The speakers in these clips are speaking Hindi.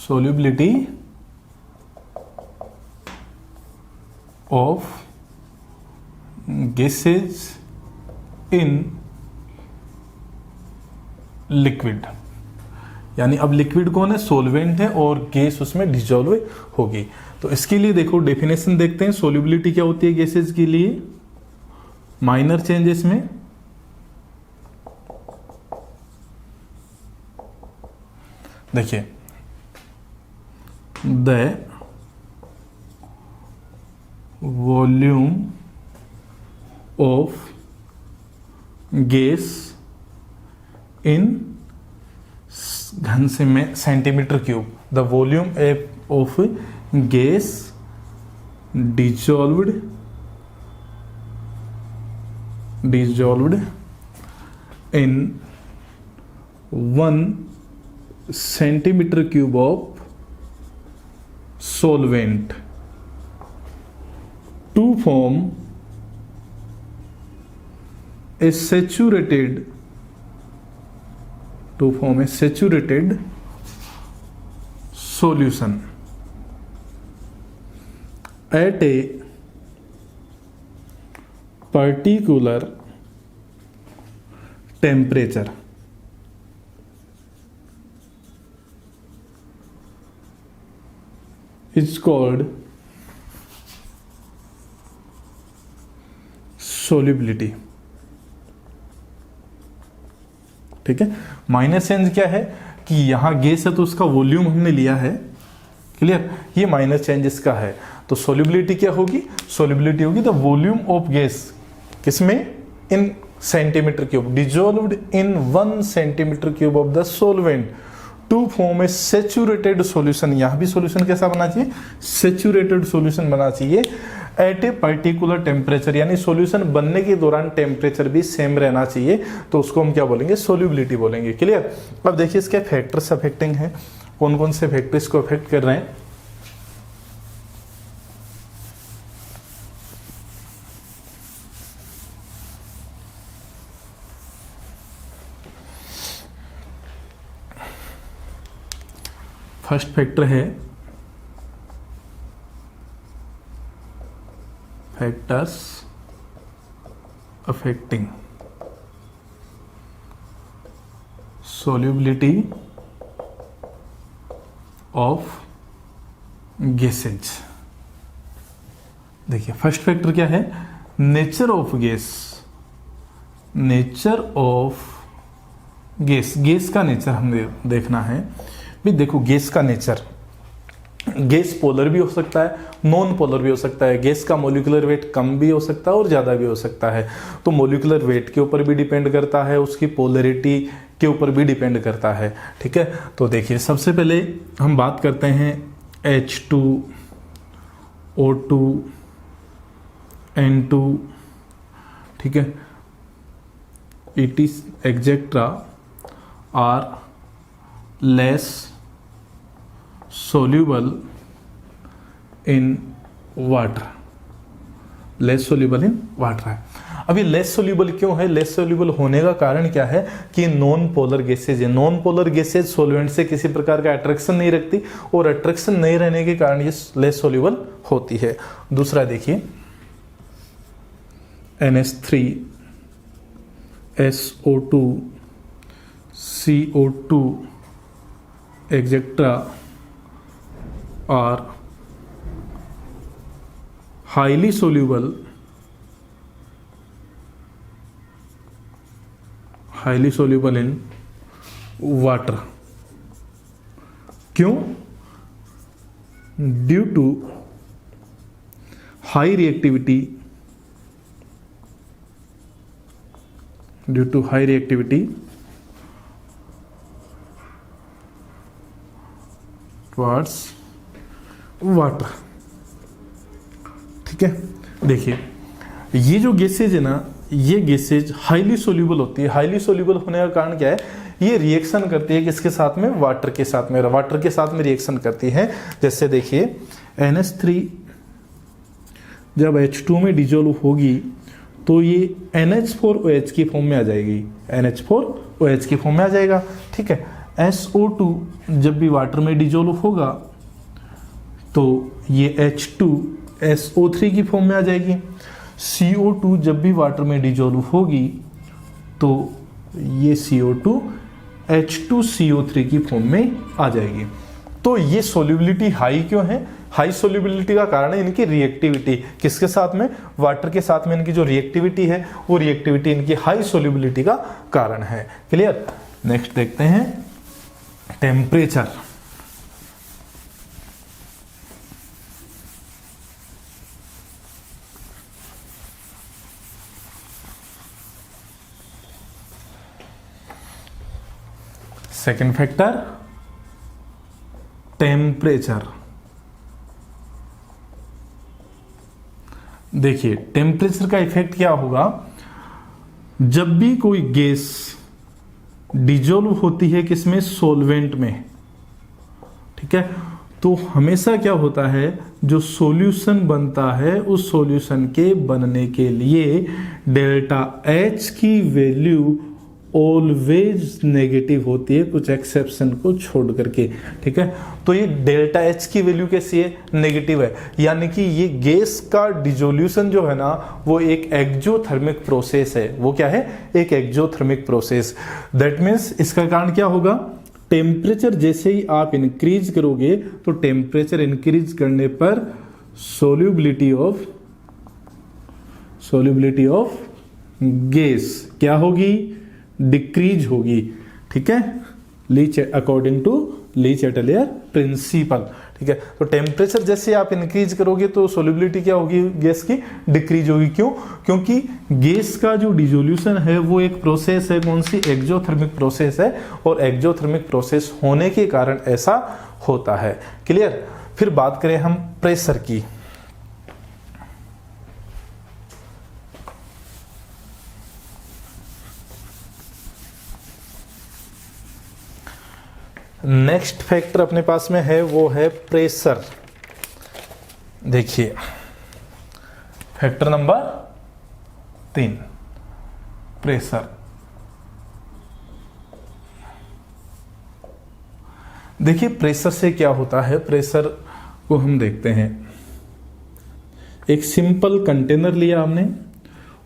solubility of gases in liquid, यानी अब लिक्विड कौन है, सोलवेंट है, और गैस उसमें डिजोल्व होगी। तो इसके लिए देखो डेफिनेशन देखते हैं, सोल्यूबिलिटी क्या होती है गैसेज के लिए, माइनर चेंजेस में देखिए द वॉल्यूम ऑफ गैस इन घन से में centimetre cube, the volume of gas dissolved in 1 centimeter cube of solvent to form a saturated solution at a particular temperature. It's called solubility. ठीक है, माइनर चेंज क्या है कि यहां गैस है तो उसका वॉल्यूम हमने लिया है, क्लियर, ये माइनर चेंज इसका है। तो सोल्यूबिलिटी क्या होगी, सोल्यूबिलिटी होगी द वॉल्यूम ऑफ गैस, किसमें, in centimetre cube, dissolved in 1 centimetre cube of the solvent to form a saturated solution. यहां भी सॉल्यूशन कैसा बना चाहिए, सेचुरेटेड सॉल्यूशन बना चाहिए एट ए पर्टिकुलर टेम्परेचर, यानी सॉल्यूशन बनने के दौरान टेम्परेचर भी सेम रहना चाहिए, तो उसको हम क्या बोलेंगे, सोल्यूबिलिटी बोलेंगे, क्लियर। अब देखिए इसके फैक्टर्स अफेक्टिंग है, कौन कौन से फैक्टर्स को अफेक्ट कर रहे हैं। फर्स्ट फैक्टर है factors affecting solubility of gases. देखिए फर्स्ट फैक्टर क्या है, nature of gas, nature of gas, gas का नेचर हमें देखना है। भी देखो गैस का नेचर, गैस पोलर भी हो सकता है, नॉन पोलर भी हो सकता है, गैस का मोलिकुलर वेट कम भी हो सकता है और ज़्यादा भी हो सकता है। तो मोलिकुलर वेट के ऊपर भी डिपेंड करता है, उसकी पोलरिटी के ऊपर भी डिपेंड करता है, ठीक है। तो देखिए सबसे पहले हम बात करते हैं H2O2 N2, ठीक है, it is etcetera are less soluble in water, less soluble in water है। अभी लेस सोल्यूबल क्यों है, लेस सोल्यूबल होने का कारण क्या है कि नॉन पोलर गैसेज है, नॉन पोलर गैसेज सॉल्वेंट से किसी प्रकार का अट्रैक्शन नहीं रखती, और अट्रैक्शन नहीं रहने के कारण ये लेस सोल्यूबल होती है। दूसरा देखिए NH3 SO2 CO2 etcetera are highly soluble in water. क्यों, due to high reactivity, towards water, ठीक है। देखिए ये जो गैसेज है ना, ये गैसेज हाईली सोल्यूबल होती है। हाईली सोल्यूबल होने का कारण क्या है, ये रिएक्शन करती है किसके साथ में, वाटर के साथ में, वाटर के साथ में रिएक्शन करती है। जैसे देखिए NH3 जब H2 में डिजोल्व होगी तो ये NH4OH की फॉर्म में आ जाएगी, NH4OH की फॉर्म में आ जाएगा, ठीक है। SO2 जब भी वाटर में डिजोल्व होगा तो ये H2SO3 की फॉर्म में आ जाएगी। CO2 जब भी वाटर में डिजोल्व होगी तो ये CO2 H2CO3 की फॉर्म में आ जाएगी। तो ये सोल्यूबिलिटी हाई क्यों है? हाई सोल्यूबिलिटी का कारण है इनकी रिएक्टिविटी। किसके साथ में? वाटर के साथ में इनकी जो रिएक्टिविटी है वो रिएक्टिविटी इनकी हाई सोल्यूबिलिटी का कारण है। क्लियर? नेक्स्ट देखते हैं टेम्परेचर। Second factor temperature. देखिए टेम्परेचर का इफेक्ट क्या होगा, जब भी कोई गैस डिजोल्व होती है किसमें? सॉल्वेंट में। ठीक है, तो हमेशा क्या होता है, जो सॉल्यूशन बनता है उस सॉल्यूशन के बनने के लिए डेल्टा H की वैल्यू ऑलवेज नेगेटिव होती है, कुछ एक्सेप्शन को छोड़ करके। ठीक है, तो ये डेल्टा H की वैल्यू कैसी है? नेगेटिव है, यानी कि ये गैस का डिजोल्यूशन जो है ना वो एक एक्जोथर्मिक प्रोसेस है। वो क्या है? एक एक्जोथर्मिक प्रोसेस। दैट मीन्स इसका कारण क्या होगा? टेम्परेचर जैसे ही आप इंक्रीज करोगे तो टेम्परेचर इंक्रीज करने पर सोल्यूबिलिटी ऑफ गैस क्या होगी? डिक्रीज होगी। ठीक है, अकॉर्डिंग टू ली-चैटलियर प्रिंसिपल। ठीक है, तो टेम्परेचर जैसे आप इंक्रीज करोगे तो सोल्यूबिलिटी क्या होगी? गैस की डिक्रीज होगी। क्यों? क्योंकि गैस का जो डिसोल्यूशन है वो एक प्रोसेस है, कौन सी? एक्जोथर्मिक प्रोसेस है, और एक्जोथर्मिक प्रोसेस होने के कारण ऐसा होता है। क्लियर? फिर बात करें हम प्रेशर की। नेक्स्ट फैक्टर अपने पास में है वो है प्रेशर। देखिए फैक्टर नंबर 3 प्रेशर। देखिए प्रेशर से क्या होता है, प्रेशर को हम देखते हैं। एक सिंपल कंटेनर लिया हमने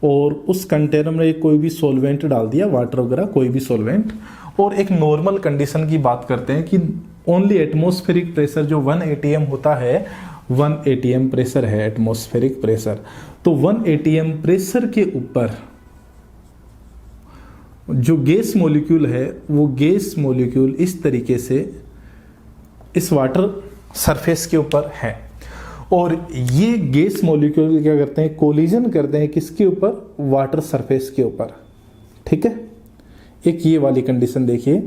और उस कंटेनर में कोई भी सॉल्वेंट डाल दिया, वाटर वगैरह कोई भी सॉल्वेंट, और एक नॉर्मल कंडीशन की बात करते हैं कि ओनली एटमॉस्फेरिक प्रेशर जो 1 atm होता है, 1 atm प्रेशर है एटमॉस्फेरिक प्रेशर। तो 1 atm प्रेशर के ऊपर जो गैस मॉलिक्यूल है वो गैस मॉलिक्यूल इस तरीके से इस वाटर सरफेस के ऊपर है, और ये गैस मॉलिक्यूल क्या करते हैं? कोलिजन करते हैं किसके ऊपर? वाटर सरफेस के ऊपर। ठीक है, एक ये वाली कंडीशन देखिए,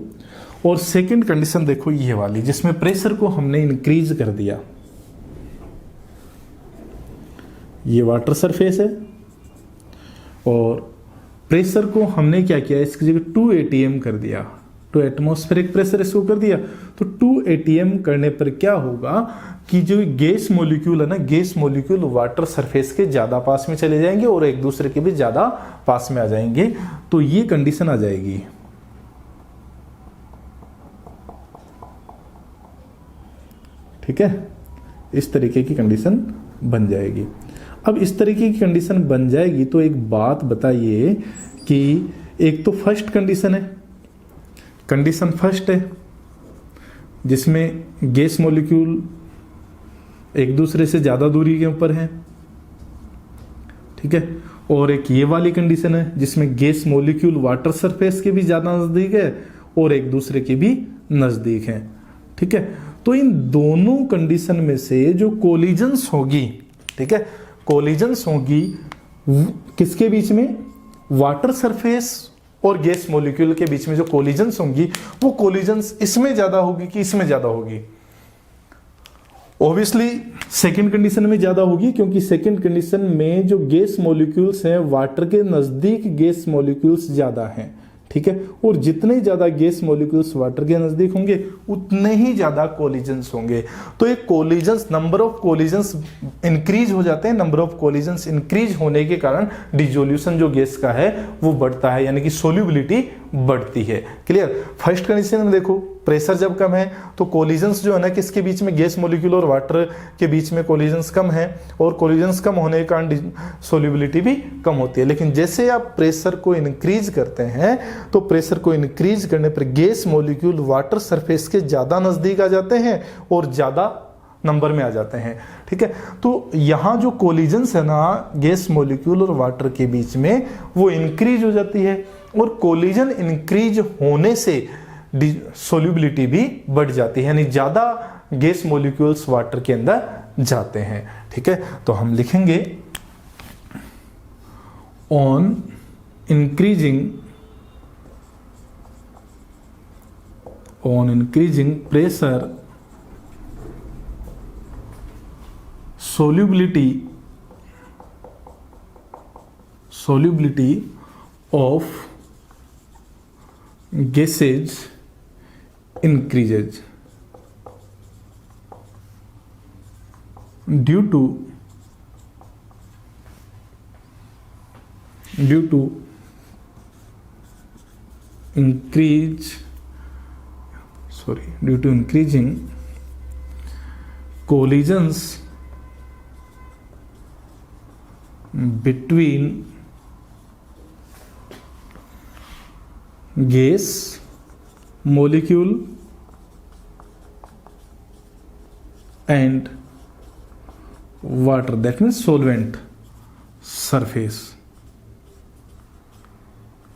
और सेकंड कंडीशन देखो ये वाली जिसमें प्रेशर को हमने इंक्रीज कर दिया। ये वाटर सरफेस है और प्रेशर को हमने क्या किया? इसकी जगह 2 atm कर दिया, 2 एटमॉस्फेरिक प्रेशर इसको कर दिया। तो 2 atm करने पर क्या होगा कि जो गैस मॉलिक्यूल है ना, गैस मॉलिक्यूल वाटर सरफेस के ज्यादा पास में चले जाएंगे और एक दूसरे के भी ज्यादा पास में आ जाएंगे। तो ये कंडीशन आ जाएगी। ठीक है, इस तरीके की कंडीशन बन जाएगी। अब इस तरीके की कंडीशन बन जाएगी तो एक बात बताइए कि एक तो फर्स्ट कंडीशन है, कंडीशन फर्स्ट है जिसमें गैस मॉलिक्यूल एक दूसरे से ज्यादा दूरी के ऊपर है। ठीक है, और एक ये वाली कंडीशन है जिसमें गैस मॉलिक्यूल वाटर सरफेस के भी ज्यादा नजदीक है और एक दूसरे के भी नजदीक है। ठीक है, तो इन दोनों कंडीशन में से जो कोलिजन्स होगी, ठीक है, कोलिजन्स होगी किसके बीच में? वाटर सरफेस और गैस मॉलिक्यूल के बीच में जो कोलिजन्स होंगी वो कोलिजन्स इसमें ज्यादा होगी कि इसमें ज्यादा होगी? ऑब्वियसली सेकंड कंडीशन में ज्यादा होगी, क्योंकि सेकंड कंडीशन में जो गैस मॉलिक्यूल्स हैं वाटर के नजदीक गैस मॉलिक्यूल्स ज्यादा हैं। ठीक है, और जितने ज्यादा गैस मॉलिक्यूल्स वाटर के नजदीक होंगे उतने ही ज्यादा कोलिजन्स होंगे। तो ये collisions, number of collisions increase हो जाते हैं। नंबर ऑफ कोलिजन्स इंक्रीज होने के कारण डिसोल्यूशन जो गैस का है वो बढ़ता है, यानी कि सोल्यूबिलिटी बढ़ती है। क्लियर। फर्स्ट कंडीशन में देखो प्रेशर जब कम है तो कोलिजन्स जो है ना किसके बीच में, गैस मॉलिक्यूल और वाटर के बीच में कोलिजन्स कम है, और कोलिजन्स कम होने के कारण सोल्यूबिलिटी भी कम होती है। लेकिन जैसे आप प्रेशर को इंक्रीज करते हैं तो प्रेशर को इंक्रीज करने पर गैस मॉलिक्यूल वाटर सरफेस के ज़्यादा नज़दीक आ जाते हैं और ज़्यादा नंबर में आ जाते हैं। ठीक है, तो यहाँ जो कोलिजन्स है ना गैस मॉलिक्यूल और वाटर के बीच में वो इंक्रीज हो जाती है, और कोलिजन इंक्रीज होने से सोल्यूबिलिटी भी बढ़ जाती है, यानी ज़्यादा गैस मॉलिक्यूल्स वाटर के अंदर जाते हैं। ठीक है, तो हम लिखेंगे on increasing pressure solubility of gases increases due to increasing collisions between gas molecule and water, that means solvent surface।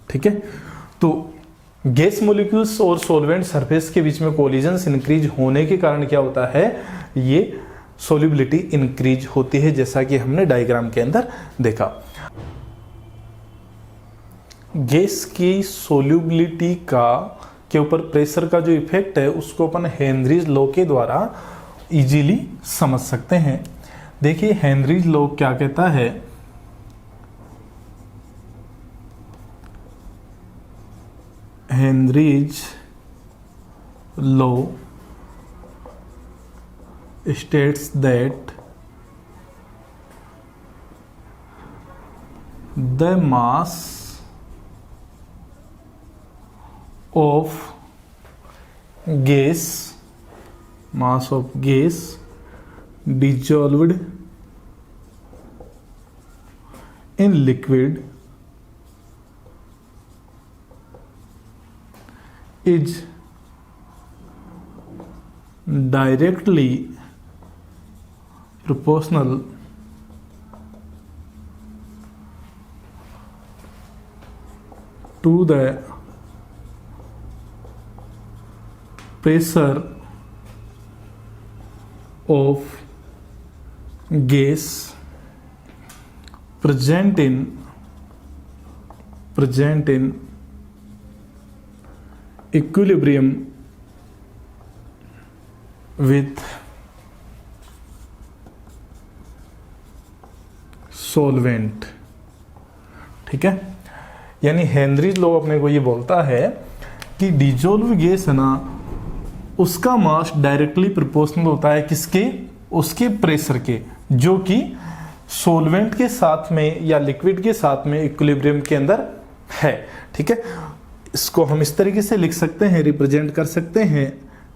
ठीक है, तो गैस मॉलिक्यूल्स और सॉल्वेंट सरफेस के बीच में कोलिजन्स इंक्रीज होने के कारण क्या होता है, ये सोल्यूबिलिटी इंक्रीज होती है, जैसा कि हमने डायग्राम के अंदर देखा। गैस की सोल्यूबिलिटी के ऊपर प्रेशर का जो इफेक्ट है उसको अपन हेनरीज लॉ के द्वारा इजीली समझ सकते हैं। देखिए हेनरीज लॉ क्या कहता है, Henry's law states that the mass of gas dissolved in liquid is directly proportional to the pressure of gas present in equilibrium with solvent. ठीक है, यानी हेनरीज लॉ अपने को ये बोलता है कि डिजोल्व गैस है ना उसका मास डायरेक्टली प्रोपोर्शनल होता है किसके, उसके प्रेशर के, जो कि सॉल्वेंट के साथ में या लिक्विड के साथ में इक्विलिब्रियम के अंदर है। ठीक है, इसको हम इस तरीके से लिख सकते हैं, रिप्रेजेंट कर सकते हैं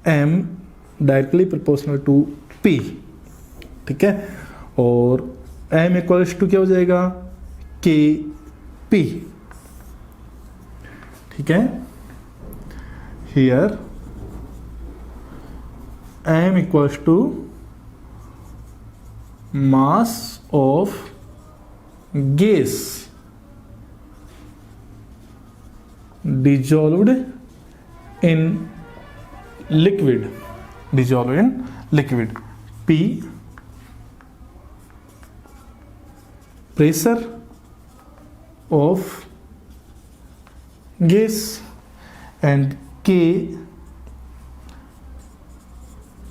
m directly proportional to p। ठीक है, और m इक्वल्स टू क्या हो जाएगा, kp। ठीक है, here m equals to mass of gas dissolved in liquid, P pressure of gas and K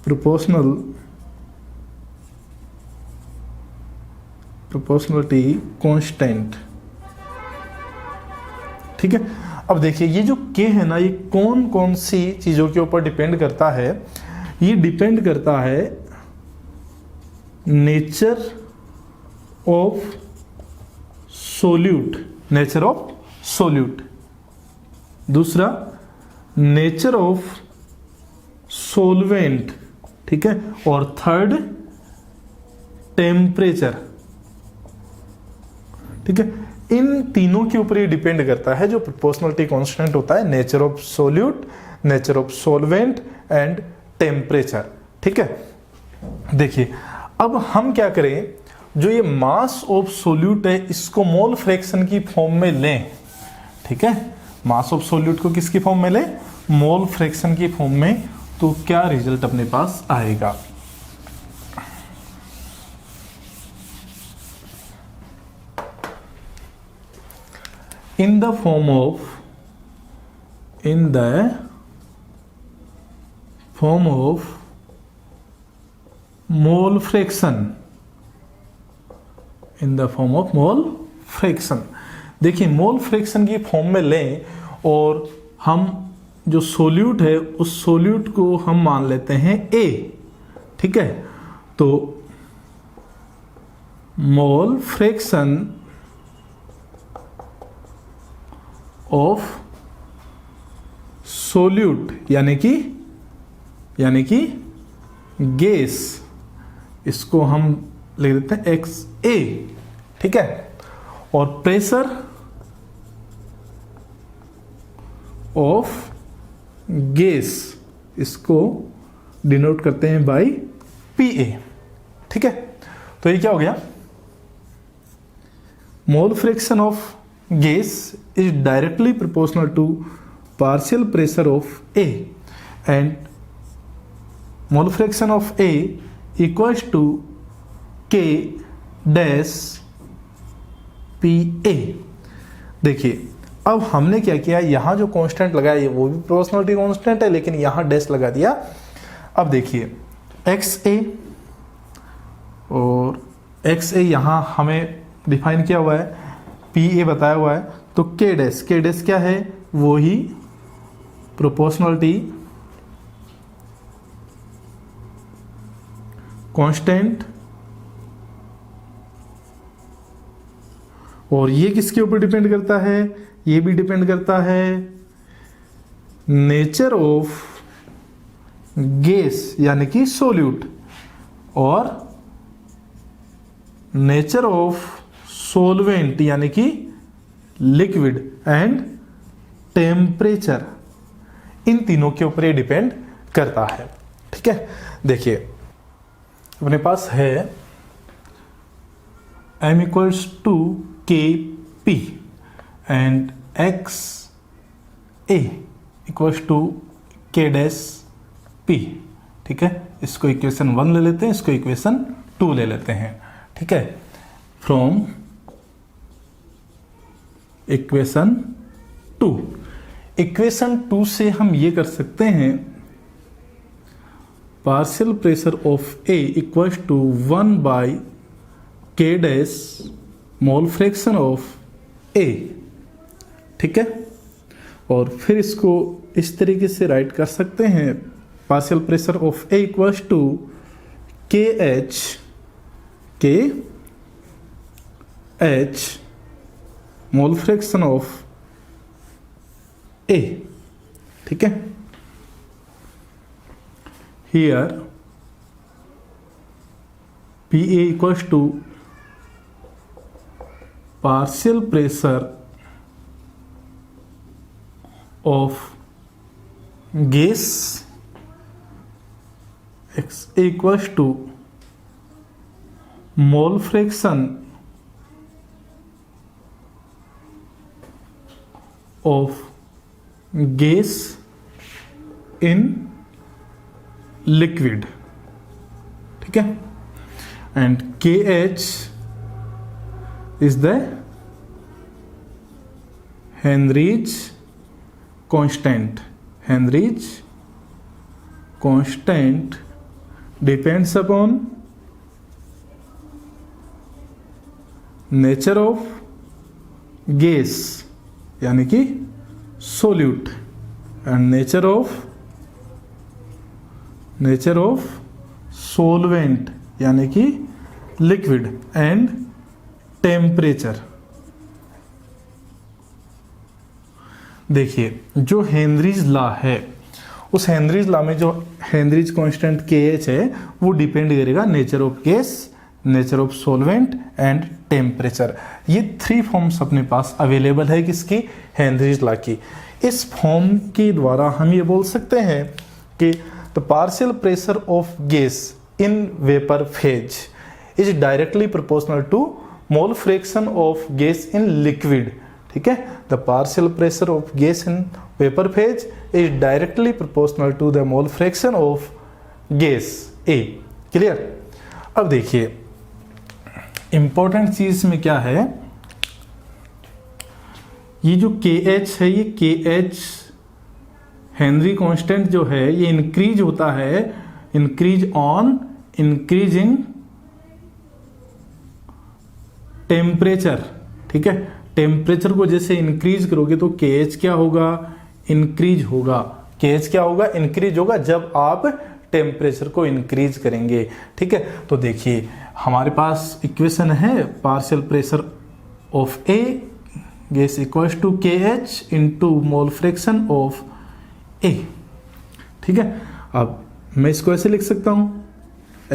proportionality constant। ठीक है, अब देखिए ये जो K है ना, ये कौन कौन सी चीजों के ऊपर डिपेंड करता है, ये डिपेंड करता है नेचर ऑफ सोल्यूट, दूसरा नेचर ऑफ सोलवेंट, ठीक है, और थर्ड टेम्परेचर, ठीक है। इन तीनों के ऊपर ये डिपेंड करता है जो प्रोपोर्शनलिटी कांस्टेंट होता है, nature of solute, nature of solvent and temperature, ठीक है। देखिए अब हम क्या करें, जो ये मास ऑफ सोल्यूट है इसको मोल फ्रैक्शन की फॉर्म में लें, ठीक है। मास ऑफ सोल्यूट को किसकी फॉर्म में लें, मोल फ्रैक्शन की फॉर्म में, तो क्या रिजल्ट अपने पास आएगा। in the form of mole fraction, in the form of mole fraction। देखिए मोल फ्रैक्शन की फॉर्म में लें और हम जो सोल्यूट है उस सोल्यूट को हम मान लेते हैं A, ठीक है। तो मोल फ्रैक्शन ऑफ सोल्यूट यानी कि गैस, इसको हम लिख देते हैं XA, ठीक है। और प्रेशर ऑफ गैस, इसको डिनोट करते हैं बाय PA, ठीक है। तो ये क्या हो गया, मोल fraction of gas is directly proportional to partial pressure of A and mole fraction of A equals to K dash PA। देखिए अब हमने क्या किया, यहाँ जो कांस्टेंट लगाया वो भी प्रोपोर्शनलिटी कांस्टेंट है लेकिन यहाँ डैश लगा दिया। अब देखिए XA और XA यहाँ हमें डिफाइन किया हुआ है, PA बताया हुआ है, तो K डैश क्या है, वो ही प्रोपोर्शनलिटी कांस्टेंट, और ये किसके ऊपर डिपेंड करता है, ये भी डिपेंड करता है नेचर ऑफ गैस यानी कि सोल्यूट और नेचर ऑफ सोलवेंट यानी कि लिक्विड एंड टेम्परेचर, इन तीनों के ऊपर ये डिपेंड करता है, ठीक है। देखिए अपने पास है m equals to KP and XA equals to K dash P, ठीक है। इसको इक्वेशन 1 ले लेते हैं, इसको इक्वेशन 2 ले लेते हैं, ठीक है। फ्रॉम इक्वेशन 2 से हम ये कर सकते हैं, partial pressure of A equals to 1 by K dash mole fraction of A, ठीक है। और फिर इसको इस तरीके से राइट कर सकते हैं, partial pressure of A equals to KH mole fraction of A, ठीक है। Here PA equals to partial pressure of gas, XA equals to mole fraction of gas in liquid, ठीक है। And KH is the Henry's constant. Henry's constant depends upon nature of gas यानी कि solute and nature of solvent यानी कि लिक्विड एंड टेम्परेचर। देखिए जो हेनरीज लॉ है, उस हेनरीज लॉ में जो हेनरीज कांस्टेंट KH है वो डिपेंड करेगा nature of gas, nature of solvent and temperature. ये 3 फॉर्म्स अपने पास अवेलेबल है किसकी, हेनरीज लॉ की। इस फॉर्म के द्वारा हम ये बोल सकते हैं कि the partial pressure of gas in vapour phase is directly proportional to mole fraction of gas in liquid. ठीक है, the partial pressure of gas in vapour phase is directly proportional to the mole fraction of gas A। Clear. अब देखिए इंपॉर्टेंट चीज में क्या है, ये जो KH है, ये KH हेनरी कांस्टेंट जो है ये इंक्रीज होता है, इंक्रीज ऑन इंक्रीजिंग टेम्परेचर। ठीक है, टेम्परेचर को जैसे इंक्रीज करोगे तो KH क्या होगा, इंक्रीज होगा। KH क्या होगा, इंक्रीज होगा जब आप टेम्परेचर को इंक्रीज करेंगे। ठीक है, तो देखिए हमारे पास इक्वेशन है partial pressure of A gas equals to KH into mole fraction of A। ठीक है, अब मैं इसको ऐसे लिख सकता हूं,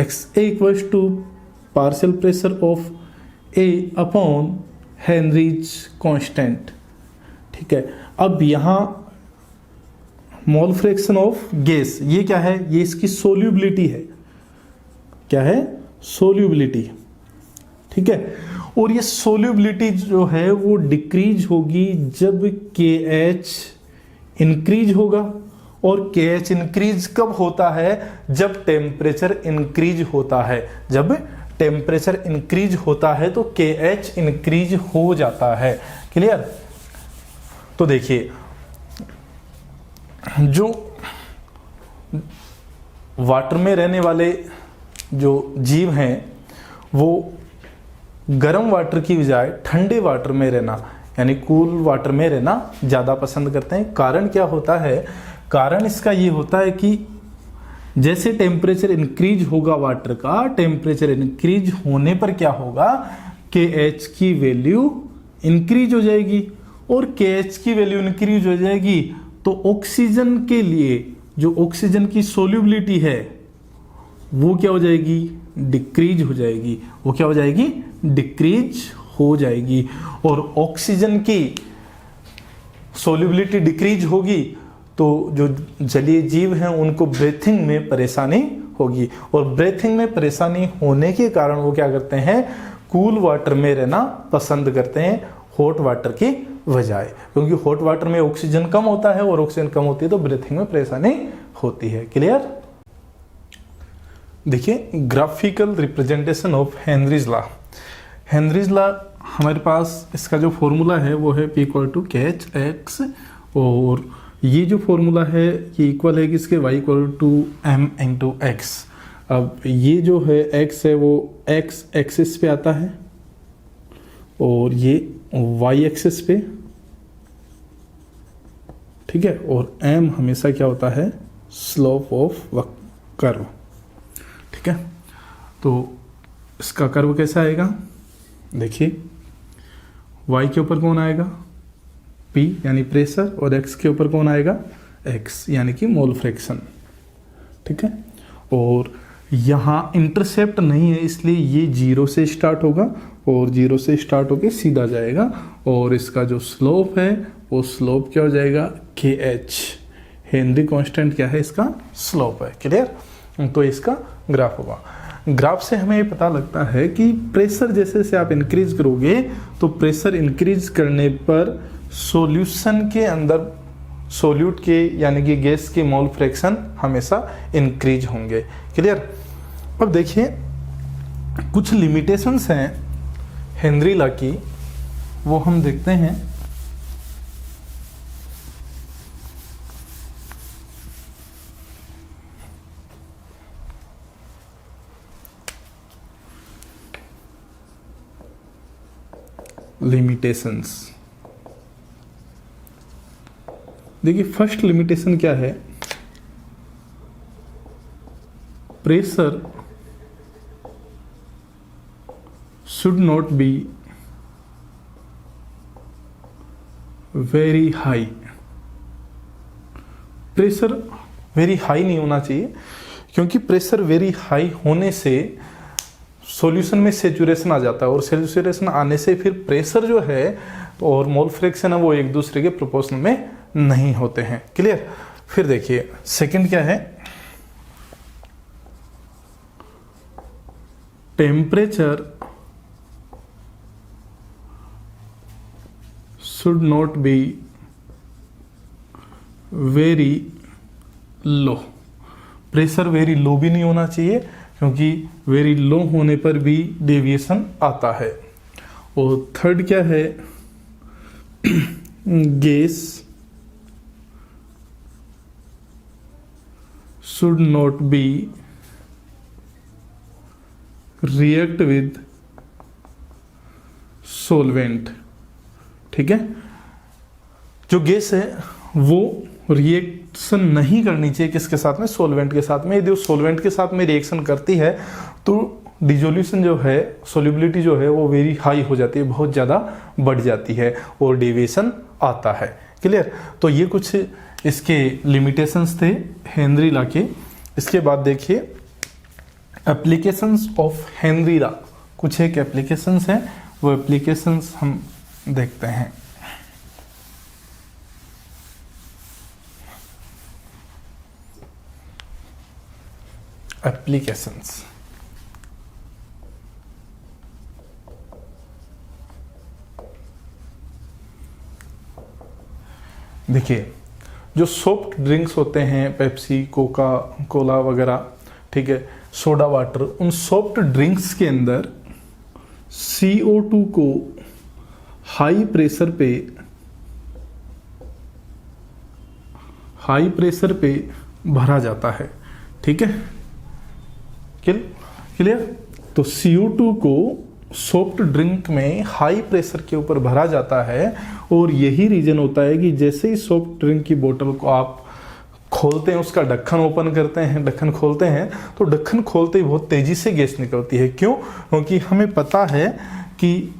XA equals to partial pressure of A upon Henry's constant. ठीक है, अब यहां मोल फ्रैक्शन ऑफ गैस ये क्या है, ये इसकी सोल्यूबिलिटी है। क्या है, सोल्यूबिलिटी। ठीक है, और ये सोल्यूबिलिटी जो है वो डिक्रीज होगी जब KH इंक्रीज होगा। और KH इंक्रीज कब होता है, जब टेम्परेचर इंक्रीज होता है। जब टेम्परेचर इंक्रीज होता है तो KH इंक्रीज हो जाता है। क्लियर। तो देखिए जो वाटर में रहने वाले जो जीव हैं वो गर्म वाटर की बजाय ठंडे वाटर में रहना यानी कूल वाटर में रहना ज़्यादा पसंद करते हैं। कारण क्या होता है, कारण इसका ये होता है कि जैसे टेम्परेचर इंक्रीज होगा वाटर का, टेम्परेचर इंक्रीज होने पर क्या होगा, KH की वैल्यू इंक्रीज हो जाएगी। और KH की वैल्यू इंक्रीज हो जाएगी तो ऑक्सीजन के लिए जो ऑक्सीजन की सोल्यूबिलिटी है वो क्या हो जाएगी, डिक्रीज हो जाएगी। वो क्या हो जाएगी, डिक्रीज हो जाएगी। और ऑक्सीजन की सोल्यूबिलिटी डिक्रीज होगी तो जो जलीय जीव हैं उनको ब्रीथिंग में परेशानी होगी। और ब्रीथिंग में परेशानी होने के कारण वो क्या करते हैं, कूल वाटर में रहना पसंद करते हैं हॉट वाटर की बजाय, क्योंकि हॉट वाटर में ऑक्सीजन कम होता है और ऑक्सीजन कम होती है तो ब्रीथिंग में परेशानी होती है। क्लियर। देखिए graphical representation of Henry's law. Henry's law हमारे पास इसका जो फॉर्मूला है वो है P = KH और ये जो फॉर्मूला है ये इक्वल है किसके, Y = M × X। अब ये जो है X है वो X एक्सिस पे आता है और ये Y एक्सिस पे। ठीक है, और M हमेशा क्या होता है, स्लोप ऑफ कर्व। ठीक है, तो इसका कर्व कैसा आएगा, देखिए Y के ऊपर कौन आएगा, P यानी प्रेशर, और X के ऊपर कौन आएगा, X यानी कि मोल फ्रैक्शन। ठीक है, और यहाँ इंटरसेप्ट नहीं है इसलिए ये 0 से स्टार्ट होगा और 0 से स्टार्ट होके सीधा जाएगा। और इसका जो स्लोप है वो स्लोप क्या हो जाएगा, KH। हेनरी कांस्टेंट क्या है, इसका स्लोप है। क्लियर। तो इसका ग्राफ होगा। ग्राफ से हमें ये पता लगता है कि प्रेशर जैसे जैसे आप इंक्रीज करोगे तो प्रेशर इंक्रीज करने पर सॉल्यूशन के अंदर सोल्यूट के यानी कि गैस के मोल फ्रैक्शन हमेशा इंक्रीज होंगे। क्लियर। अब देखिए कुछ लिमिटेशंस हैं हेनरी लॉ की, वो हम देखते हैं। लिमिटेशंस देखिए, फर्स्ट लिमिटेशन क्या है, pressure should not be very high। Pressure very high नहीं होना चाहिए, क्योंकि प्रेशर वेरी हाई होने से सॉल्यूशन में सेचुरेशन आ जाता है, और सेचुरेशन आने से फिर प्रेशर जो है और मोल फ्रैक्शन है वो एक दूसरे के प्रोपोर्शनल में नहीं होते हैं। क्लियर। फिर देखिए सेकंड क्या है, temperature should not be very low. Pressure very low भी नहीं होना चाहिए, क्योंकि वेरी लो होने पर भी डेविएशन आता है। और थर्ड क्या है, gas should not be react with solvent. ठीक है, जो गैस है वो रिएक्शन नहीं करनी चाहिए किसके साथ में, सोलवेंट के साथ में। यदि सोलवेंट के साथ में रिएक्शन करती है तो डिजोल्यूशन जो है, सोल्यूबिलिटी जो है वो वेरी हाई हो जाती है, बहुत ज़्यादा बढ़ जाती है और डेविएशन आता है। क्लियर। तो ये कुछ इसके लिमिटेशंस थे हेनरी लॉ के। इसके बाद देखिए एप्लीकेशंस ऑफ हेनरी लॉ, कुछ एक एप्लीकेशंस हैं, वो एप्लीकेशंस हम देखते हैं। एप्लीकेशंस, देखिए जो सॉफ्ट ड्रिंक्स होते हैं, पेप्सी, कोका कोला वगैरह, ठीक है, सोडा वाटर, उन सॉफ्ट ड्रिंक्स के अंदर CO2 को हाई प्रेशर पे भरा जाता है। ठीक है, क्लियर। तो CO2 को सॉफ्ट ड्रिंक में हाई प्रेशर के ऊपर भरा जाता है, और यही रीजन होता है कि जैसे ही सॉफ्ट ड्रिंक की बोतल को आप खोलते हैं, उसका ढक्कन ओपन करते हैं, ढक्कन खोलते हैं, तो ढक्कन खोलते ही बहुत तेजी से गैस निकलती है। क्यों? क्योंकि हमें पता है कि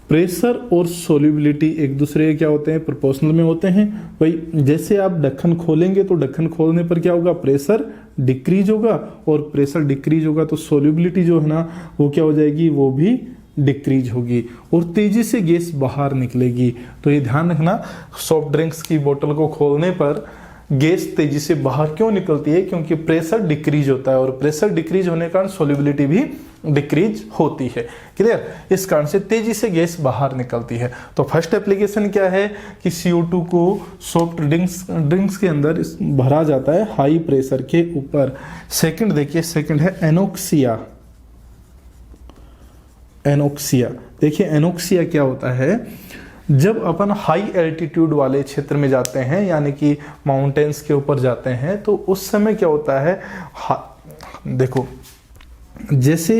प्रेशर और सोल्यूबिलिटी एक दूसरे के क्या होते हैं, प्रोपोर्शनल में होते हैं। भाई जैसे आप ढक्कन खोलेंगे तो ढक्कन खोलने पर क्या होगा, प्रेशर डिक्रीज होगा, और प्रेशर डिक्रीज होगा तो सोल्यूबिलिटी जो है ना वो क्या हो जाएगी, वो भी डिक्रीज होगी और तेजी से गैस बाहर निकलेगी। तो ये ध्यान रखना, सॉफ्ट ड्रिंक्स की बोतल को खोलने पर गैस तेजी से बाहर क्यों निकलती है, क्योंकि प्रेशर डिक्रीज होता है, और प्रेशर डिक्रीज होने के कारण सोल्यूबिलिटी भी डिक्रीज होती है। क्लियर। इस कारण से तेजी से गैस बाहर निकलती है। तो फर्स्ट एप्लीकेशन क्या है कि CO2 को सॉफ्ट ड्रिंक्स के अंदर भरा जाता है हाई प्रेशर के ऊपर। सेकंड देखिए, सेकंड है एनोक्सिया। एनोक्सिया, देखिए एनोक्सिया क्या होता है, जब अपन हाई एल्टीट्यूड वाले क्षेत्र में जाते हैं, यानी कि माउंटेन्स के ऊपर जाते हैं, तो उस समय क्या होता है, देखो जैसे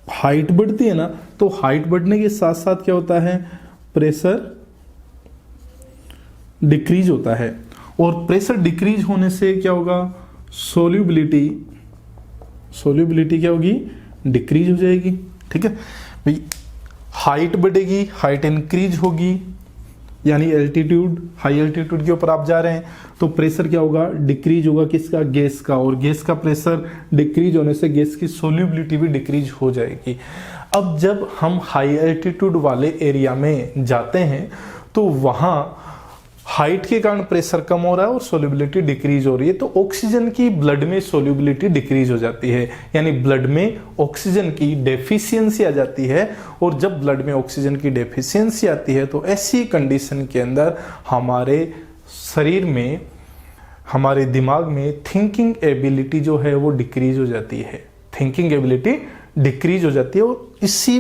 हाइट बढ़ती है ना, तो हाइट बढ़ने के साथ साथ क्या होता है, प्रेशर डिक्रीज होता है, और प्रेशर डिक्रीज होने से क्या होगा, सोल्यूबिलिटी क्या होगी, डिक्रीज हो जाएगी। ठीक है भाई, हाइट बढ़ेगी, हाइट इंक्रीज होगी, यानी एल्टीट्यूड, हाई एल्टीट्यूड के ऊपर आप जा रहे हैं तो प्रेशर क्या होगा, डिक्रीज होगा, किसका, गैस का, और गैस का प्रेशर डिक्रीज होने से गैस की सोल्यूबिलिटी भी डिक्रीज हो जाएगी। अब जब हम हाई एल्टीट्यूड वाले एरिया में जाते हैं तो वहां हाइट के कारण प्रेशर कम हो रहा है और सोल्यूबिलिटी डिक्रीज हो रही है, तो ऑक्सीजन की ब्लड में सोल्यूबिलिटी डिक्रीज हो जाती है, यानी ब्लड में ऑक्सीजन की डेफिशिएंसी आ जाती है। और जब ब्लड में ऑक्सीजन की डेफिशिएंसी आती है तो ऐसी कंडीशन के अंदर हमारे शरीर में, हमारे दिमाग में थिंकिंग एबिलिटी जो है वो डिक्रीज हो जाती है, थिंकिंग एबिलिटी डिक्रीज हो जाती है। और इसी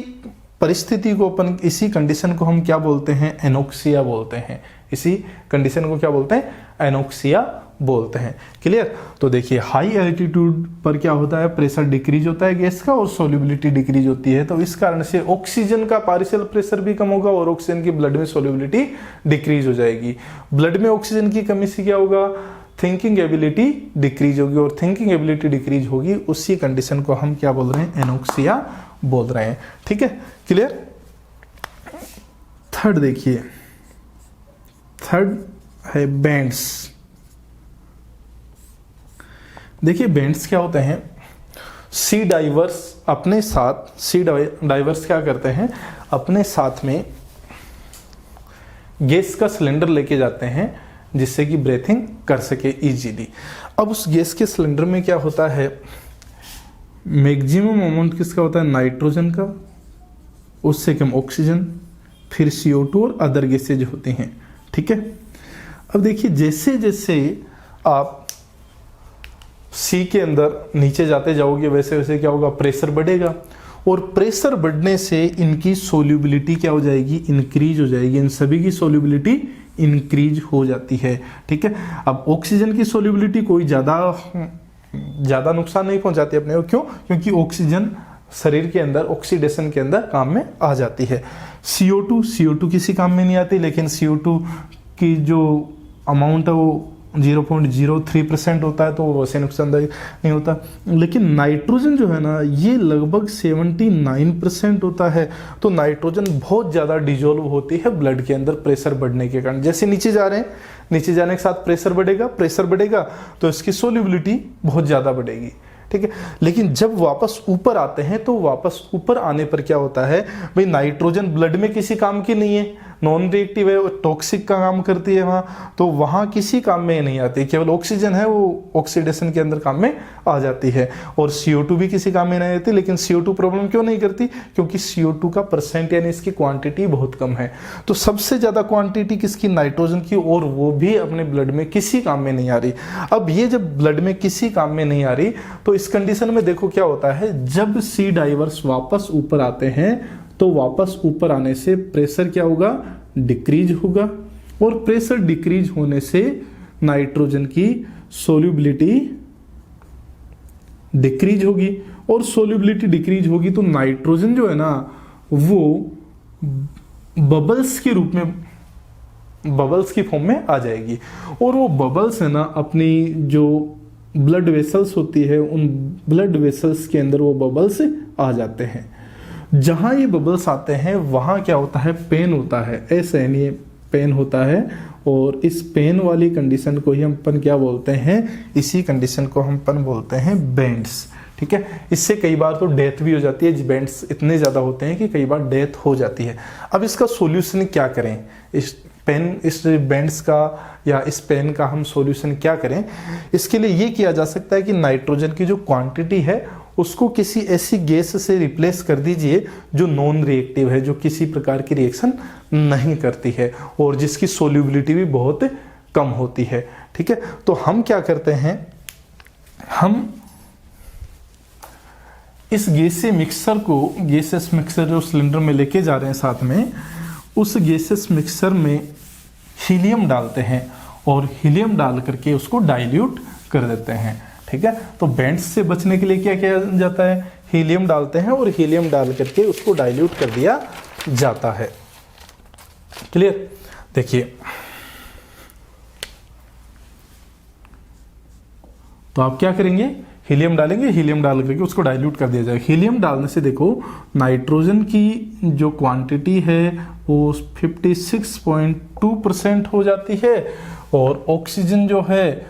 परिस्थिति को अपन, इसी कंडीशन को हम क्या बोलते हैं, एनोक्सिया बोलते हैं। इसी कंडीशन को क्या बोलते हैं, एनोक्सिया बोलते हैं। क्लियर। तो देखिए हाई एल्टीट्यूड पर क्या होता है, प्रेशर डिक्रीज होता है गैस का और सोल्यूबिलिटी डिक्रीज होती है, तो इस कारण से ऑक्सीजन का पार्शियल प्रेशर भी कम होगा और ऑक्सीजन की ब्लड में सोल्यूबिलिटी डिक्रीज हो जाएगी। ब्लड में ऑक्सीजन की कमी से क्या होगा, थिंकिंग एबिलिटी डिक्रीज होगी, और थिंकिंग एबिलिटी डिक्रीज होगी, उसी कंडीशन को हम क्या बोल रहे हैं, एनोक्सिया बोल रहे हैं। ठीक है, क्लियर। थर्ड देखिए, थर्ड है बैंड्स। देखिए बेंड्स क्या होते हैं, सी डाइवर्स अपने साथ, सी डाइवर्स क्या करते हैं, अपने साथ में गैस का सिलेंडर लेके जाते हैं जिससे कि ब्रीथिंग कर सके इजीली। अब उस गैस के सिलेंडर में क्या होता है, मैक्सिमम अमाउंट किसका होता है, नाइट्रोजन का, उससे कम ऑक्सीजन, फिर CO2 और अदर गैसेज होती हैं। ठीक है, अब देखिए जैसे जैसे आप सी के अंदर नीचे जाते जाओगे वैसे वैसे क्या होगा, प्रेशर बढ़ेगा, और प्रेशर बढ़ने से इनकी सोल्यूबिलिटी क्या हो जाएगी, इंक्रीज हो जाएगी। इन सभी की सोल्यूबिलिटी इंक्रीज हो जाती है। ठीक है, अब ऑक्सीजन की सोल्यूबिलिटी कोई ज़्यादा नुकसान नहीं पहुंचाती अपने को, क्यों, क्योंकि ऑक्सीजन शरीर के अंदर ऑक्सीडेशन के अंदर काम में आ जाती है। CO2 किसी काम में नहीं आती, लेकिन CO2 की जो अमाउंट है वो 0.03% होता है, तो वैसे नुकसानदायक नहीं होता। लेकिन नाइट्रोजन जो है ना, ये लगभग 79% होता है। तो नाइट्रोजन बहुत ज़्यादा डिजोल्व होती है ब्लड के अंदर प्रेशर बढ़ने के कारण। जैसे नीचे जा रहे हैं, नीचे जाने के साथ प्रेशर बढ़ेगा तो इसकी सोल्यूबिलिटी बहुत ज़्यादा बढ़ेगी। ठीक है, लेकिन जब वापस ऊपर आते हैं तो वापस ऊपर आने पर क्या होता है भाई, नाइट्रोजन ब्लड में किसी काम की नहीं है, नॉन रिएक्टिव है, टॉक्सिक का काम करती है वहाँ, तो वहाँ किसी काम में नहीं आती। केवल ऑक्सीजन है वो ऑक्सीडेशन के अंदर काम में आ जाती है। और CO2 भी किसी काम में नहीं आती, लेकिन CO2 प्रॉब्लम क्यों नहीं करती, क्योंकि CO2 का परसेंट यानी इसकी क्वांटिटी बहुत कम है। तो सबसे ज़्यादा क्वांटिटी किसकी, नाइट्रोजन की, और वो भी अपने ब्लड में किसी काम में नहीं आ रही। अब ये जब ब्लड में किसी काम में नहीं आ रही, तो इस कंडीशन में देखो क्या होता है, जब सी डाइवर्स वापस ऊपर आते हैं तो वापस ऊपर आने से प्रेशर क्या होगा, डिक्रीज होगा, और प्रेशर डिक्रीज होने से नाइट्रोजन की सोल्यूबिलिटी डिक्रीज होगी, और सोल्यूबिलिटी डिक्रीज होगी तो नाइट्रोजन जो है ना वो बबल्स के रूप में, बबल्स की फॉर्म में आ जाएगी। और वो बबल्स है ना अपनी जो ब्लड वेसल्स होती है, उन ब्लड वेसल्स के अंदर वो बबल्स आ जाते हैं। जहां ये बबल्स आते हैं वहां क्या होता है, पेन होता है, ऐसे यानी पेन होता है, और इस पेन वाली कंडीशन को ही हम अपन क्या बोलते हैं, इसी कंडीशन को हम अपन बोलते हैं बेंड्स। ठीक है, इससे कई बार तो डेथ भी हो जाती है, बेंड्स इतने ज़्यादा होते हैं कि कई बार डेथ हो जाती है। अब इसका सॉल्यूशन क्या करें, इस बेंड्स का या इस पेन का हम सॉल्यूशन क्या करें, इसके लिए ये किया जा सकता है कि नाइट्रोजन की जो क्वांटिटी है उसको किसी ऐसी गैस से रिप्लेस कर दीजिए जो नॉन रिएक्टिव है, जो किसी प्रकार की रिएक्शन नहीं करती है और जिसकी सोल्यूबिलिटी भी बहुत कम होती है। ठीक है, तो हम क्या करते हैं, हम इस गैसीय मिक्सर को, गैसेस मिक्सर जो सिलेंडर में लेके जा रहे हैं साथ में, उस गैसेस मिक्सर में हीलियम डालते हैं और हीलियम डाल करके उसको डाइल्यूट कर देते हैं। ठीक है, तो बेंड्स से बचने के लिए क्या किया जाता है, हीलियम डालते हैं और हीलियम डाल करके उसको डाइल्यूट कर दिया जाता है। क्लियर, देखिए तो आप क्या करेंगे, हीलियम डालेंगे, हीलियम डाल करके उसको डाइल्यूट कर दिया जाएगा। हीलियम डालने से देखो नाइट्रोजन की जो क्वांटिटी है वो 56.2% हो जाती है और ऑक्सीजन जो है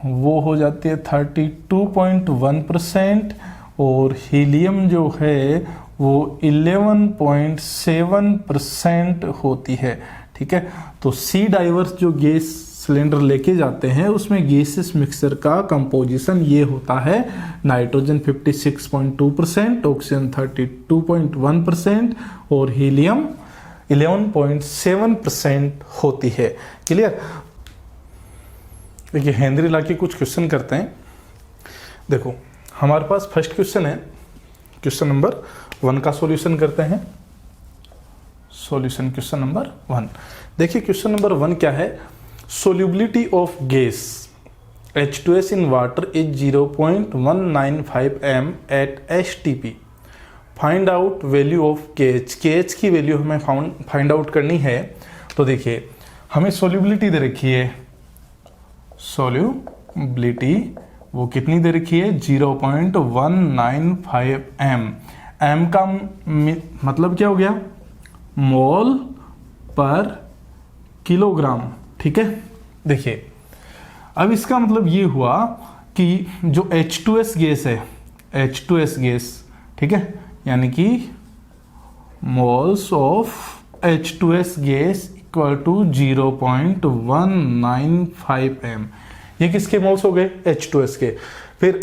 वो हो जाती है 32.1% और हीलियम जो है वो 11.7% होती है। ठीक है, तो सी डाइवर्स जो गैस सिलेंडर लेके जाते हैं उसमें गैसेस मिक्सर का कंपोजिशन ये होता है, नाइट्रोजन 56.2%, ऑक्सीजन 32.1% और हीलियम 11.7% होती है। क्लियर, देखिए हेनरी ला के कुछ क्वेश्चन करते हैं। देखो हमारे पास फर्स्ट क्वेश्चन है, क्वेश्चन नंबर 1 का सॉल्यूशन करते हैं। सॉल्यूशन क्वेश्चन नंबर 1, देखिए क्वेश्चन नंबर 1 क्या है, solubility of gas H2S in water is 0.195 m at STP. Find out value of KH. KH की वैल्यू हमें फाइंड आउट करनी है। तो देखिए हमें solubility दे रखी है, solubility वो कितनी दे रखी है 0.195 m। m का मतलब क्या हो गया, मोल पर किलोग्राम। ठीक है, देखिए अब इसका मतलब ये हुआ कि जो H2S गैस है, H2S गैस, ठीक है, यानी कि moles of H2S gas equal to 0.195 m। ये किसके मोल्स हो गए? H2S के। फिर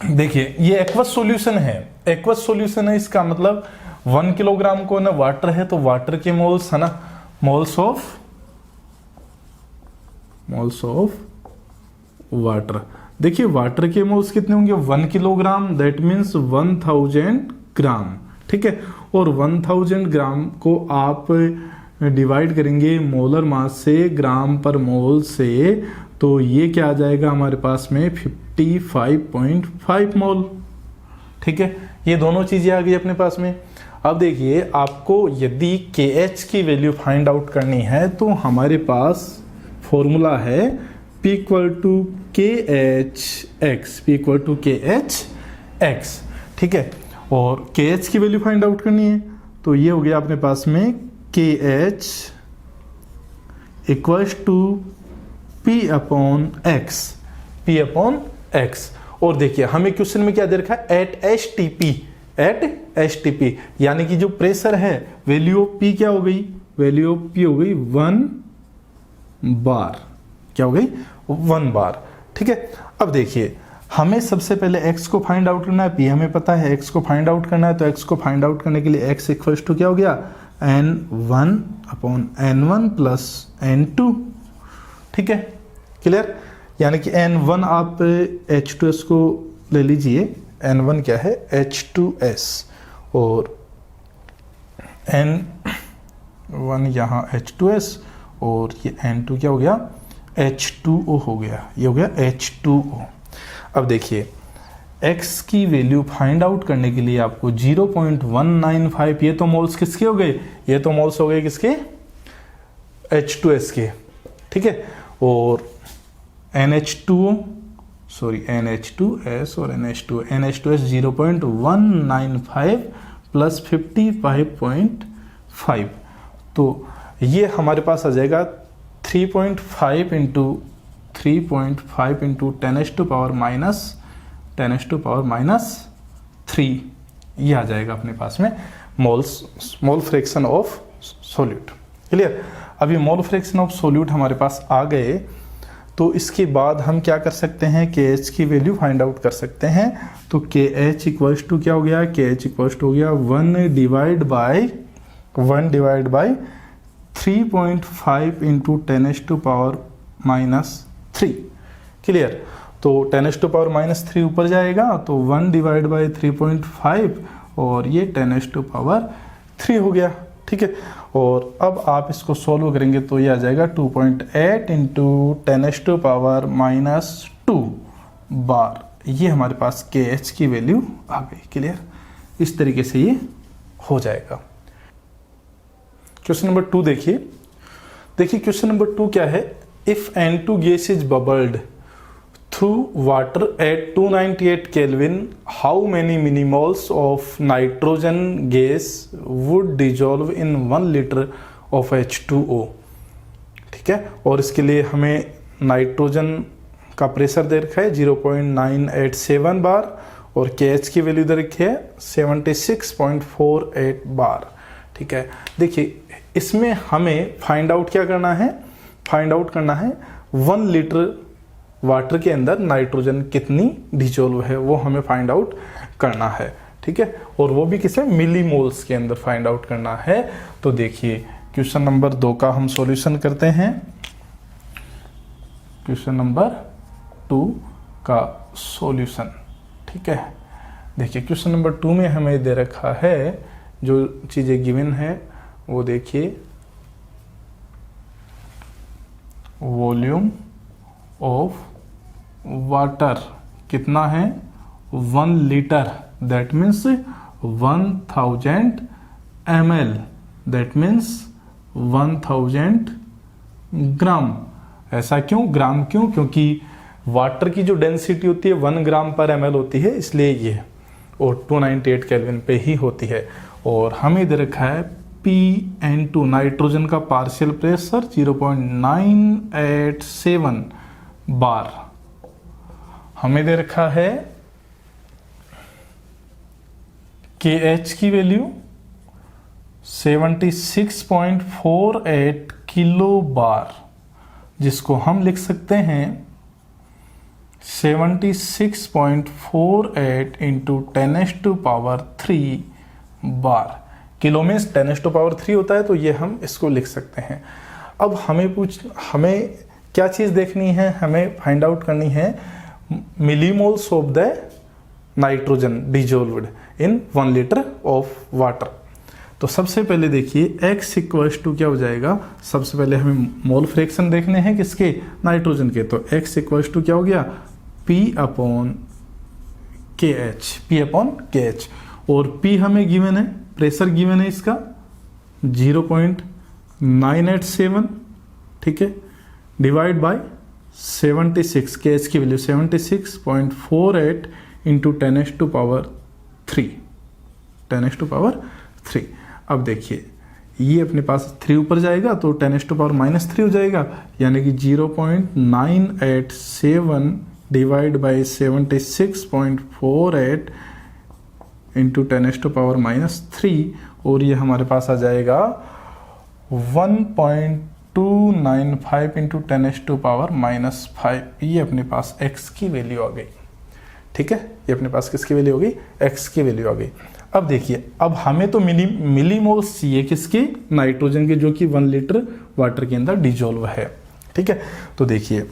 देखिए ये एक्वस सॉल्यूशन है, एक्वस सॉल्यूशन है, इसका मतलब 1 किलोग्राम को ना वाटर है तो वाटर के मोल्स है ना, मोल्स ऑफ वाटर। देखिए वाटर के मोल्स कितने होंगे? 1 किलोग्राम, दैट मीन्स 1000 ग्राम, ठीक है। और 1000 ग्राम को आप डिवाइड करेंगे मोलर मास से, ग्राम पर मोल से, तो ये क्या आ जाएगा हमारे पास में 55.5 मोल, ठीक है। ये दोनों चीजें आ गई अपने पास में। अब देखिए आपको यदि KH की वैल्यू फाइंड आउट करनी है तो हमारे पास फॉर्मूला है P equal to KHX, P equal to KHX, ठीक है। और KH की वैल्यू फाइंड आउट करनी है तो ये हो गया अपने पास में KH equals to P upon X। और देखिए हमें क्वेश्चन में क्या दे रखा है? एट HTP, यानी कि जो प्रेशर है, वैल्यू ऑफ P क्या हो गई? वैल्यू ऑफ P हो गई 1 बार। क्या हो गई? 1 बार, ठीक है। अब देखिए हमें सबसे पहले x को फाइंड आउट करना है, P हमें पता है, x को फाइंड आउट करना है, तो x को फाइंड आउट करने के लिए x इक्वल्स टू क्या हो गया? N1 upon N1 plus N2, ठीक है, क्लियर। यानी कि N1 आप H2S को ले लीजिए, N1 क्या है? H2S, और N1 यहाँ H2S, और ये N2 क्या हो गया? H2O हो गया, ये हो गया H2O। अब देखिए x की वैल्यू फाइंड आउट करने के लिए आपको 0.195, ये तो मोल्स किसके हो गए? ये तो मोल्स हो गए किसके? H2S के, ठीक है। और NH2S और NH2S 0.195 प्लस 55.5, तो ये हमारे पास आ जाएगा 3.5 इंटू 10 टू पावर माइनस 3, ये आ जाएगा अपने पास में मोल फ्रैक्शन ऑफ सॉल्यूट, क्लियर। अभी मोल फ्रैक्शन ऑफ सॉल्यूट हमारे पास आ गए, तो इसके बाद हम क्या कर सकते हैं? KH की वैल्यू फाइंड आउट कर सकते हैं। तो KH इक्वल्स टू क्या हो गया? KH इक्वल्स टू हो गया 1 divide by 3.5 into 10 to power minus 3, clear. तो 10 टू पावर माइनस 3 ऊपर जाएगा, तो 1 डिवाइड बाई 3.5 और ये 10 टू पावर 3 हो गया, ठीक है। और अब आप इसको सॉल्व करेंगे तो ये आ जाएगा 2.8 इंटू 10 टू पावर माइनस 2 बार। ये हमारे पास KH की वैल्यू आ गई, क्लियर। इस तरीके से ये हो जाएगा। क्वेश्चन नंबर 2 देखिए क्वेश्चन नंबर 2 क्या है? If N2 gas is bubbled through water at 298 Kelvin, how many millimoles of nitrogen gas would dissolve in 1 litre of H2O, ठीक है। और इसके लिए हमें नाइट्रोजन का प्रेशर दे रखा है 0.987 बार, और KH की वैल्यू दे रखी है 76.48 बार, ठीक है। देखिए इसमें हमें फाइंड आउट क्या करना है? फाइंड आउट करना है 1 लीटर वाटर के अंदर नाइट्रोजन कितनी डिजोल्व है, वो हमें फाइंड आउट करना है, ठीक है। और वो भी किसे? मिलीमोल्स के अंदर फाइंड आउट करना है। तो देखिए क्वेश्चन नंबर 2 का हम सॉल्यूशन करते हैं। क्वेश्चन नंबर 2 का सॉल्यूशन, ठीक है। देखिए क्वेश्चन नंबर 2 में हमें दे रखा है, जो चीजें गिवन है वो देखिए, वॉल्यूम ऑफ वाटर कितना है? 1 litre, that means 1000 ml, that means 1000 ग्राम। ऐसा क्यों? ग्राम क्यों? क्योंकि वाटर की जो डेंसिटी होती है 1 ग्राम पर ml होती है, इसलिए ये, और 298 केल्विन पे ही होती है। और हमें दे रखा है PN2 नाइट्रोजन का पार्शियल प्रेशर 0.987 बार, हमें दे रखा है KH की वैल्यू 76.48 किलो बार, जिसको हम लिख सकते हैं 76.48 इंटू 10⁻³ बार। किलो में 10⁻³ होता है, तो ये हम इसको लिख सकते हैं। अब हमें क्या चीज़ देखनी है, हमें फाइंड आउट करनी है millimoles of the nitrogen dissolved in 1 litre of water. तो सबसे पहले देखिए x इक्वल्स टू क्या हो जाएगा, सबसे पहले हमें मोल फ्रैक्शन देखने हैं किसके, नाइट्रोजन के। तो x इक्वल्स टू क्या हो गया, P/KH, और P हमें गिवन है, प्रेशर गिवन है इसका 0.987, ठीक है, डिवाइड बाय 76, KH की वैल्यू 76.48 इंटू 10⁻³ अब देखिए ये अपने पास 3 ऊपर जाएगा तो 10⁻³ हो जाएगा, यानी कि 0.987 डिवाइड बाई 76.48 इंटू 10⁻³ और ये हमारे पास आ जाएगा 1.295 इंटू 10⁻⁵। ये अपने पास x की वैल्यू आ गई, ठीक है, ये अपने पास किसकी वैल्यू हो गई, x की वैल्यू आ गई। अब देखिए, अब हमें तो मिलीमोल्स चाहिए किसके, नाइट्रोजन के, जो कि 1 लीटर वाटर के अंदर डिजोल्व है, ठीक है। तो देखिए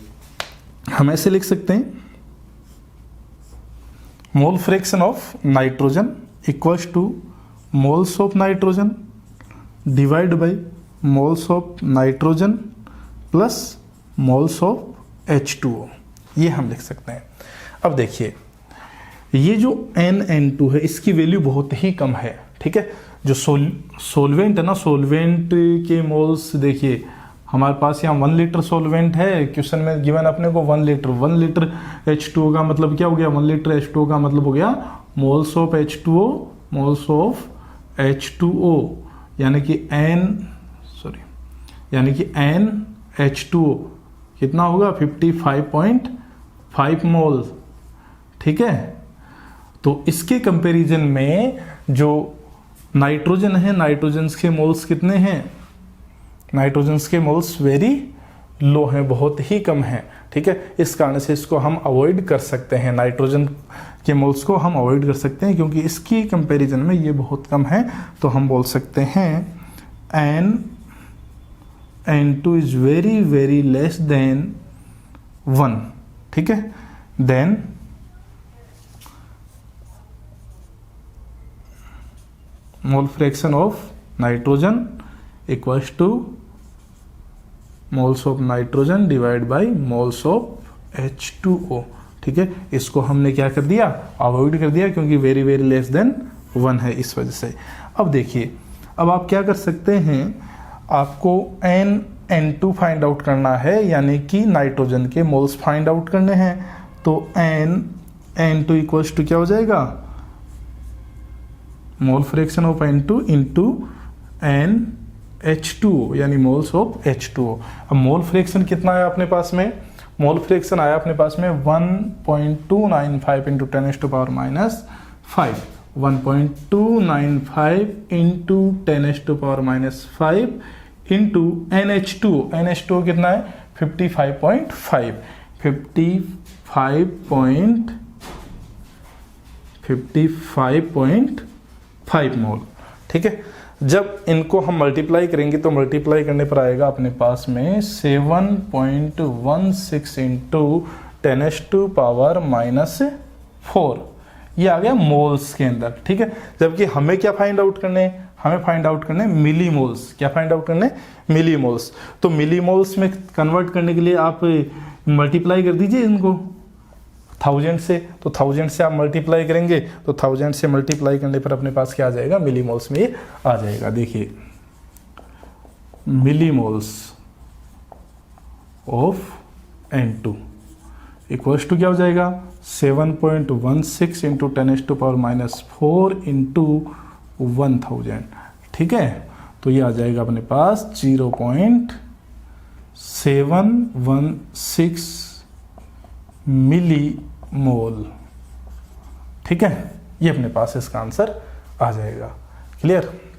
हम ऐसे लिख सकते हैं मोल fraction of nitrogen equals to moles of nitrogen divide by moles of nitrogen plus moles of H2O, ये हम लिख सकते हैं। अब देखिए ये जो NN2 है इसकी वैल्यू बहुत ही कम है, ठीक है। जो सोलवेंट है ना, सोलवेंट के मोल्स देखिए हमारे पास यहाँ 1 लीटर सोलवेंट है, क्वेश्चन में गिवन अपने को 1 लीटर H2O का मतलब क्या हो गया, 1 लीटर H2O का मतलब हो गया मोल्स ऑफ H2O, यानी कि NH2O कितना होगा 55.5 मोल, ठीक है। तो इसके कंपैरिजन में जो नाइट्रोजन है, नाइट्रोजन के मोल्स कितने हैं, नाइट्रोजन के मोल्स वेरी लो हैं, बहुत ही कम हैं, ठीक है। इस कारण से इसको हम अवॉइड कर सकते हैं, नाइट्रोजन के मोल्स को हम अवॉइड कर सकते हैं क्योंकि इसकी कंपैरिजन में ये बहुत कम है। तो हम बोल सकते हैं N2 is very very less than 1, ठीक है। Then mole fraction of nitrogen equals to moles of nitrogen divide by moles of H2O, ठीक है। इसको हमने क्या कर दिया, अवॉइड कर दिया क्योंकि वेरी वेरी लेस देन 1 है, इस वजह से। अब देखिए, अब आप क्या कर सकते हैं, आपको N2 फाइंड आउट करना है, यानी कि नाइट्रोजन के मोल्स फाइंड आउट करने हैं। तो N2 इक्वल्स टू क्या हो जाएगा, मोल fraction of N2 into NH2O, यानी मोल्स ऑफ H2O। अब मोल फ्रैक्शन कितना है अपने पास में, मोल फ्रैक्शन आया अपने पास में 1.295 इंटू 10⁻⁵, 1.295 इंटू 10⁻⁵ इंटू NH2O कितना है 55.5 मोल, ठीक है। जब इनको हम मल्टीप्लाई करेंगे तो मल्टीप्लाई करने पर आएगा अपने पास में 7.16 इंटू 10⁻⁴, ये आ गया मोल्स के अंदर, ठीक है। जबकि हमें क्या फाइंड आउट करने हैं, हमें फाइंड आउट करने मिलीमोल्स। क्या फाइंड आउट करने, मिलीमोल्स। तो मिलीमोल्स में कन्वर्ट करने के लिए आप मल्टीप्लाई कर दीजिए इनको 1000 से, तो 1000 से आप मल्टीप्लाई करेंगे तो 1000 से मल्टीप्लाई करने पर अपने पास क्या आ जाएगा, मिलीमोल्स में ये आ जाएगा। देखिए millimoles of N2 equals to क्या हो जाएगा 7.16 इंटू 10⁻⁴ इंटू 1000, ठीक है। तो ये आ जाएगा अपने पास 0.716 मिली मोल। ठीक है, ये अपने पास इसका आंसर आ जाएगा। क्लियर।